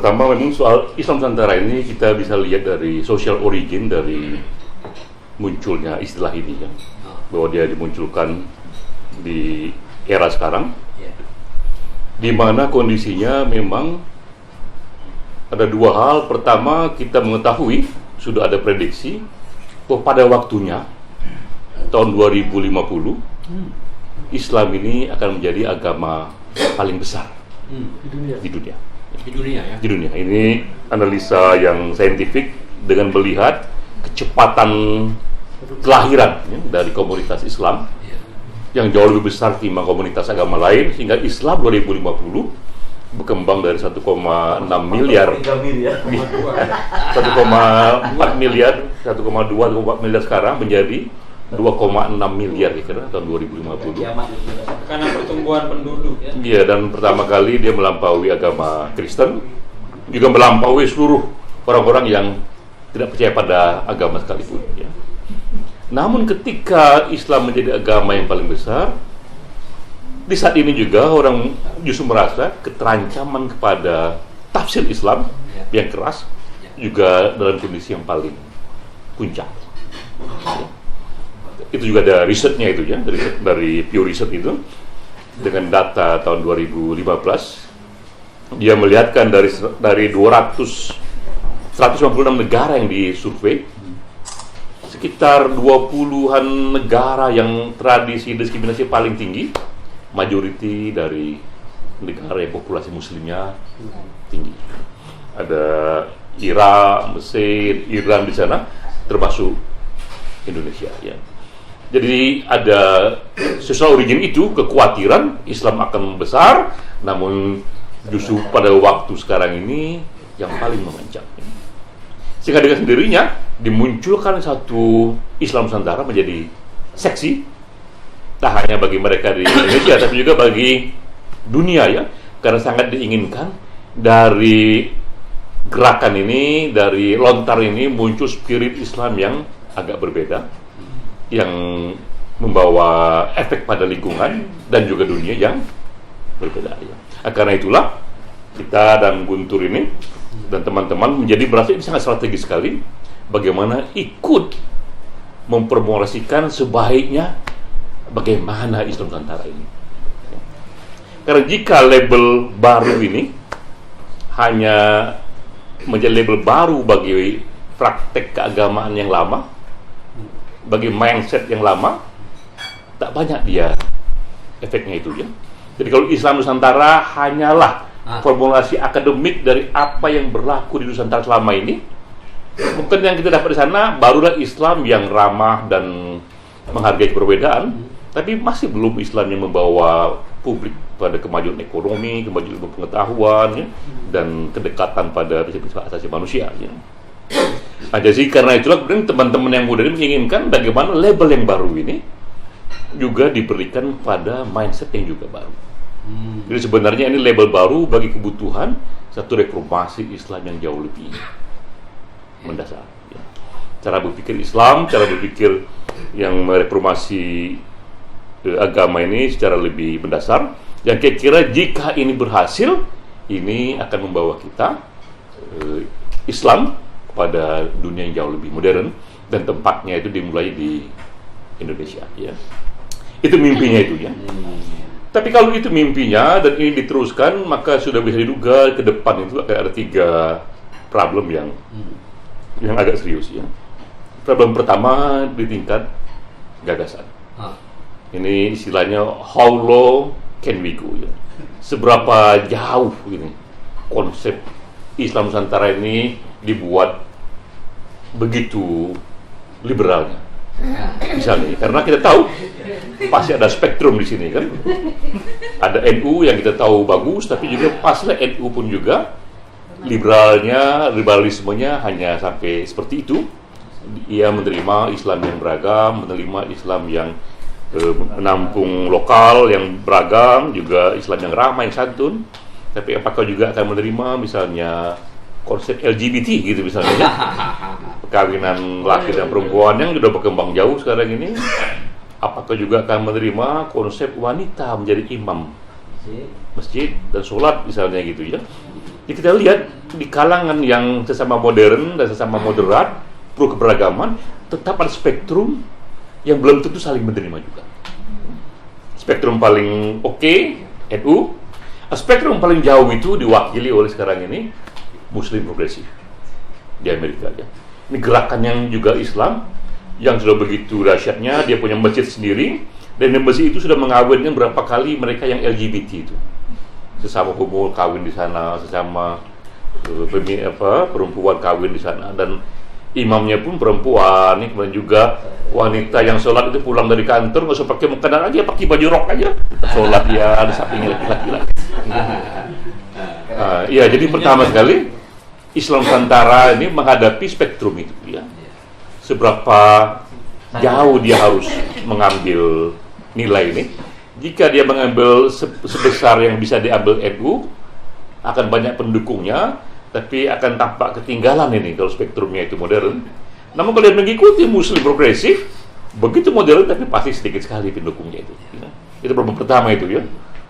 Pertama, memang soal Islam Nusantara ini kita bisa lihat dari social origin dari munculnya istilah ini ya, bahwa dia dimunculkan di era sekarang, di mana kondisinya memang ada dua hal. Pertama, kita mengetahui sudah ada prediksi bahwa pada waktunya tahun 2050 Islam ini akan menjadi agama paling besar di dunia. Di dunia. Ini analisa yang saintifik dengan melihat kecepatan kelahiran ya, dari komunitas Islam yang jauh lebih besar timbang komunitas agama lain, sehingga Islam 2050 berkembang dari 1,6 miliar 1,4 miliar 1,2 miliar sekarang menjadi 2,6 miliar kira-kira tahun 2050. Karena pertumbuhan penduduk ya. Iya, dan pertama kali dia melampaui agama Kristen, juga melampaui seluruh orang-orang yang tidak percaya pada agama sekalipun ya. Namun ketika Islam menjadi agama yang paling besar, di saat ini juga orang justru merasa keterancaman kepada tafsir Islam yang keras juga dalam kondisi yang paling puncak. Itu juga ada risetnya itu ya, dari Pew Research itu dengan data tahun 2015 dia melihatkan dari 156 negara yang disurvei, sekitar 20-an negara yang tradisi diskriminasi paling tinggi, majority dari negara yang populasi muslimnya tinggi. Ada Irak, Mesir, Iran di sana, termasuk Indonesia ya. Jadi ada social origin itu, kekhawatiran Islam akan besar, namun justru pada waktu sekarang ini yang paling mengancam. Sehingga dengan sendirinya dimunculkan satu Islam Nusantara menjadi seksi, tak hanya bagi mereka di Indonesia, tapi juga bagi dunia ya, karena sangat diinginkan dari gerakan ini, dari lontar ini muncul spirit Islam yang agak berbeda, yang membawa efek pada lingkungan dan juga dunia yang berbeda ya. Karena itulah kita dan Guntur ini dan teman-teman menjadi berarti ini sangat strategis sekali bagaimana ikut mempromosikan sebaiknya bagaimana Islam Nusantara ini. Karena jika label baru ini hanya menjadi label baru bagi praktek keagamaan yang lama, bagi mindset yang lama, tak banyak dia efeknya itu ya. Jadi kalau Islam Nusantara hanyalah formulasi akademik dari apa yang berlaku di Nusantara selama ini, mungkin yang kita dapat di sana barulah Islam yang ramah dan menghargai perbedaan, tapi masih belum Islam yang membawa publik pada kemajuan ekonomi, kemajuan pengetahuan ya, dan kedekatan pada prinsip asasi manusia ya. Nah, jadi karena itulah kemudian teman-teman yang muda ini menginginkan bagaimana label yang baru ini juga diberikan pada mindset yang juga baru. Jadi sebenarnya ini label baru bagi kebutuhan satu reformasi Islam yang jauh lebih mendasar. Ya. Cara berpikir Islam, cara berpikir yang mereformasi agama ini secara lebih mendasar. Yang kira-kira jika ini berhasil, ini akan membawa kita Islam pada dunia yang jauh lebih modern, dan tempatnya itu dimulai di Indonesia ya. Itu mimpinya itu ya. Tapi kalau itu mimpinya dan ini diteruskan, maka sudah bisa diduga ke depan itu akan ada 3 problem yang agak serius ya. Problem pertama di tingkat gagasan. Ini istilahnya how low can we go ya. Seberapa jauh ini konsep Islam Nusantara ini dibuat begitu liberalnya. Misalnya, karena kita tahu pasti ada spektrum di sini kan. Ada NU yang kita tahu bagus, tapi juga paslah NU pun juga liberalismenya hanya sampai seperti itu. Ia menerima Islam yang beragam, menerima Islam yang menampung lokal yang beragam, juga Islam yang ramah, yang santun. Tapi apakah juga akan menerima misalnya konsep LGBT gitu misalnya, perkawinan laki dan perempuan yang sudah berkembang jauh sekarang ini? Apakah juga akan menerima konsep wanita menjadi imam masjid dan sholat misalnya gitu ya? Jadi kita lihat di kalangan yang sesama modern dan sesama moderat, pro keberagaman, tetap ada spektrum yang belum tentu saling menerima juga. Spektrum paling oke, NU. Spektrum paling jauh itu diwakili oleh sekarang ini Muslim progresif di Amerika aja. Ini gerakan yang juga Islam, yang sudah begitu dahsyatnya, dia punya masjid sendiri, dan masjid itu sudah mengawinkan berapa kali mereka yang LGBT itu. Sesama homo kawin di sana, sesama perempuan kawin di sana, dan imamnya pun perempuan, kemudian juga wanita yang sholat itu pulang dari kantor nggak usah pakai mukena aja, pakai baju rok aja, sholat ya ada sampingnya laki-laki. Iya, jadi pertama sekali Islam Nusantara ini menghadapi spektrum itu, ya. Seberapa jauh dia harus mengambil nilai ini. Jika dia mengambil sebesar yang bisa diambil NU, akan banyak pendukungnya, tapi akan tampak ketinggalan ini kalau spektrumnya itu modern. Namun kalau dia mengikuti Muslim progresif, begitu modern tapi pasti sedikit sekali pendukungnya itu. Ya. Itu problem pertama itu, ya.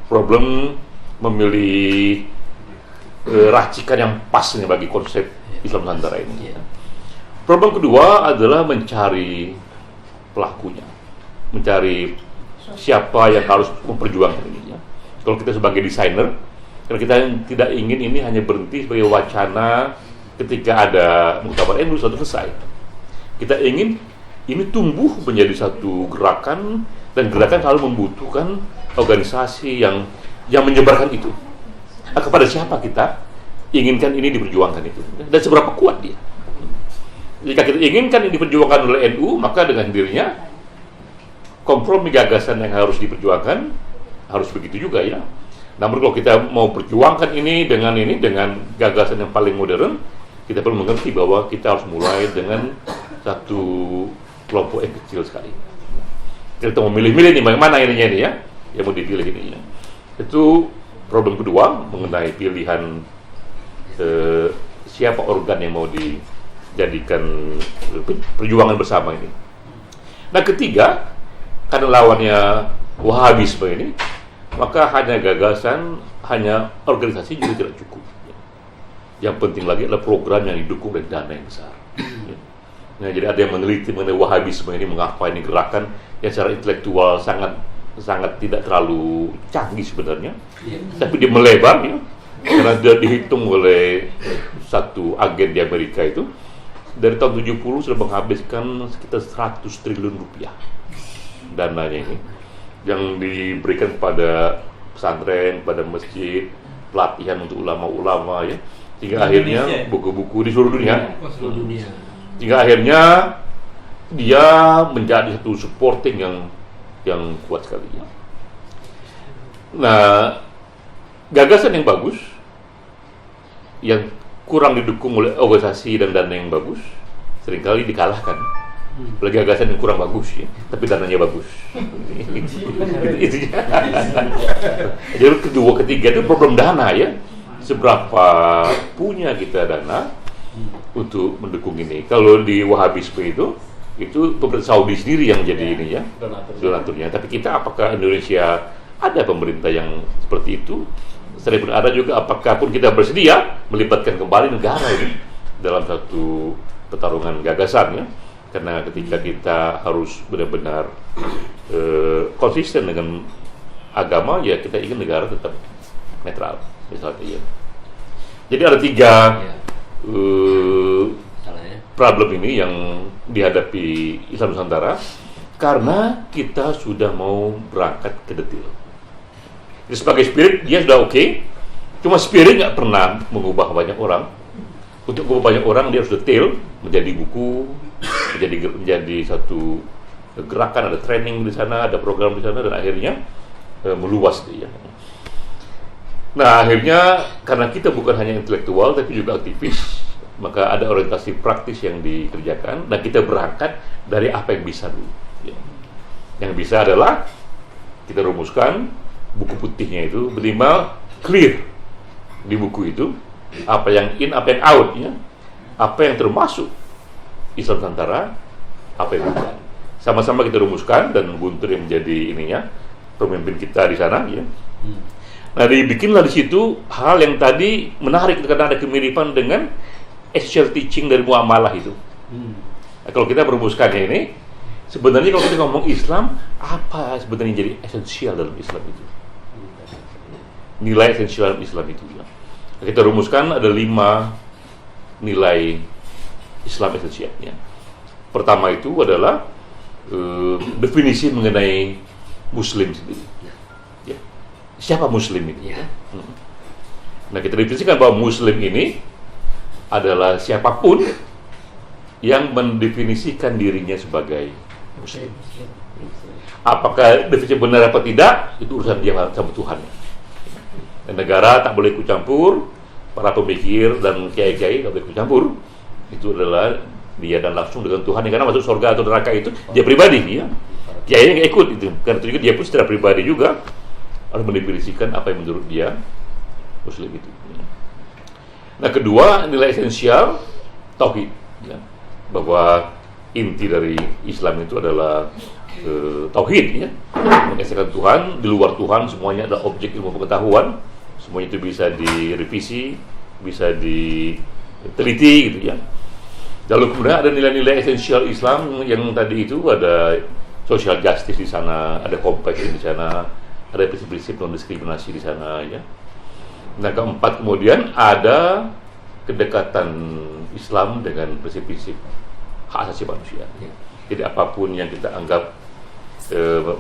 Problem memilih racikan yang pas nih bagi konsep Islam Nusantara ini. Problem kedua adalah mencari pelakunya, mencari siapa yang harus memperjuangkan ini. Ya. Kalau kita sebagai desainer, karena kita tidak ingin ini hanya berhenti sebagai wacana ketika ada muktamar NU sudah selesai. Kita ingin ini tumbuh menjadi satu gerakan, dan gerakan selalu membutuhkan organisasi yang menyebarkan itu. Kepada siapa kita inginkan ini diperjuangkan itu, dan seberapa kuat dia. Jika kita inginkan ini diperjuangkan oleh NU, maka dengan dirinya kompromi gagasan yang harus diperjuangkan harus begitu juga, ya. Namun kalau kita mau perjuangkan ini dengan gagasan yang paling modern, kita perlu mengerti bahwa kita harus mulai dengan satu kelompok yang kecil sekali. Kita mau milih-milih nih mana ininya ini, ya, yang mau dipilih ini, ya. Itu problem kedua mengenai pilihan siapa organ yang mau dijadikan perjuangan bersama ini. Nah, ketiga, karena lawannya Wahabisme ini, maka hanya gagasan, hanya organisasi juga tidak cukup. Yang penting lagi adalah program yang didukung dari dana yang besar. Nah, jadi ada yang meneliti mengenai Wahabisme ini, mengapa ini gerakan yang secara intelektual sangat tidak terlalu canggih sebenarnya, tapi dia melebar, ya, karena dia dihitung oleh satu agen di Amerika itu dari tahun 70 sudah menghabiskan sekitar 100 triliun rupiah dananya ini, yang diberikan kepada pesantren, pada masjid, pelatihan untuk ulama-ulama, ya, hingga akhirnya buku-buku di seluruh dunia, hingga akhirnya dia menjadi satu supporting yang kuat sekali, ya. Nah, gagasan yang bagus yang kurang didukung oleh organisasi dan dana yang bagus seringkali dikalahkan oleh gagasan yang kurang bagus, ya, tapi dananya bagus. Jadi kedua, ketiga itu problem dana, ya. Seberapa punya kita dana untuk mendukung ini. Kalau di Wahabisme itu pemerintah Saudi sendiri yang jadi ini, ya, donaturnya. Tapi kita, apakah Indonesia ada pemerintah yang seperti itu? Sekalipun ada juga, apakah pun kita bersedia melibatkan kembali negara ini dalam satu pertarungan gagasan, ya? Karena ketika kita harus benar-benar konsisten dengan agama, ya kita ingin negara tetap netral, misalnya, ya. Jadi ada tiga problem ini yang dihadapi Islam Nusantara karena kita sudah mau berangkat ke detail. Jadi sebagai spirit dia sudah oke, cuma spirit nggak pernah mengubah banyak orang. Untuk mengubah banyak orang dia harus detail, menjadi buku, menjadi satu gerakan, ada training di sana, ada program di sana, dan akhirnya meluas dia. Nah, akhirnya karena kita bukan hanya intelektual tapi juga aktivis, maka ada orientasi praktis yang dikerjakan, dan kita berangkat dari apa yang bisa dulu, ya. Yang bisa adalah kita rumuskan buku putihnya itu minimal clear di buku itu, apa yang in, apa yang out, ya. Apa yang termasuk Islam Nusantara, apa yang bukan. Sama-sama kita rumuskan, dan Guntur yang menjadi ininya, pemimpin kita di sana, ya. Nah, dibikinlah di situ hal yang tadi menarik karena ada kemiripan dengan essential teaching dari muamalah itu. Nah, kalau kita merumuskannya ini, sebenarnya kalau kita ngomong Islam, apa sebenarnya jadi esensial dalam Islam itu? Nilai esensial dalam Islam itu. Ya. Nah, kita rumuskan ada 5 nilai Islam esensial. Ya. Pertama itu adalah definisi mengenai Muslim sendiri. Ya. Siapa Muslim itu? Ya. Nah, kita definisikan bahwa Muslim ini adalah siapapun yang mendefinisikan dirinya sebagai Muslim. Apakah definisi benar apa tidak, itu urusan dia sama Tuhan. Dan negara tak boleh ikut campur, para pemikir dan kiai-kiai tak boleh ikut campur. Itu adalah dia dan langsung dengan Tuhan. Karena masuk surga atau neraka itu dia pribadi, ya. Kiai nggak ikut itu. Karena itu juga dia pun secara pribadi juga harus mendefinisikan apa yang menurut dia Muslim itu. Nah, kedua, nilai esensial tauhid, ya. Bahwa inti dari Islam itu adalah tauhid, ya. Mengesahkan Tuhan, di luar Tuhan semuanya adalah objek ilmu pengetahuan, semuanya itu bisa direvisi, bisa diteliti, gitu ya. Lalu kemudian ada nilai-nilai esensial Islam yang tadi itu ada social justice di sana, ada compassion di sana, ada prinsip-prinsip non diskriminasi di sana, ya. Nah, keempat kemudian ada kedekatan Islam dengan prinsip-prinsip hak asasi manusia. Jadi apapun yang kita anggap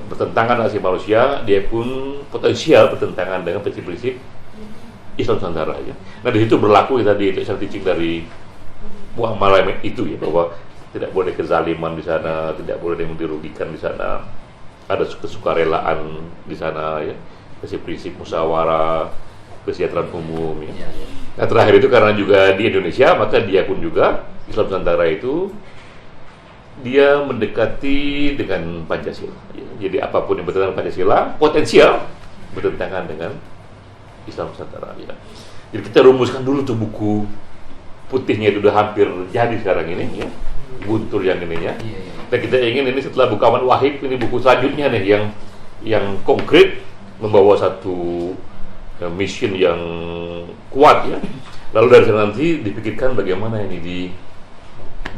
bertentangan dengan asasi manusia, dia pun potensial bertentangan dengan prinsip-prinsip Islam Nusantara. Ya. Nah, di situ berlaku tadi itu teaching dari muamalah itu, ya, bahwa tidak boleh kezaliman di sana, tidak boleh yang dirugikan di sana, ada kesukarelaan di sana, ya, prinsip-prinsip musyawarah, kesejahteraan umum, ya. Nah, terakhir itu karena juga di Indonesia, maka dia pun juga Islam Nusantara itu dia mendekati dengan Pancasila. Jadi apapun yang bertentangan dengan Pancasila potensial bertentangan dengan Islam Nusantara, ya. Jadi kita rumuskan dulu tuh buku putihnya itu udah hampir jadi sekarang ini, ya. Guntur yang ininya. Dan kita ingin ini setelah Bukawan Wahid, ini buku selanjutnya nih yang konkret membawa satu mission yang kuat, ya. Lalu dari sana nanti dipikirkan bagaimana ini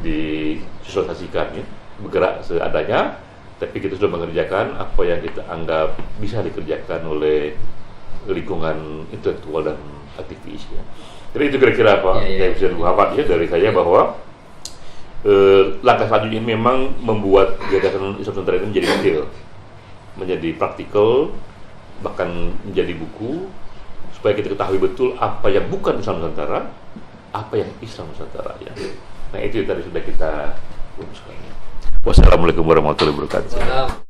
disosialisasikan, ya. Bergerak seadanya, tapi kita sudah mengerjakan apa yang kita anggap bisa dikerjakan oleh lingkungan intelektual dan aktivis, ya. Jadi itu kira-kira apa yang bisa Muhammad, ya, dari saya, bahwa langkah selanjutnya ini memang membuat gagasan Islam Nusantara ini menjadi detail, menjadi praktikal, bahkan menjadi buku, supaya kita ketahui betul apa yang bukan Islam Nusantara, apa yang Islam Nusantara, ya. Nah, itu tadi sudah kita rumuskan. Wassalamualaikum warahmatullahi wabarakatuh.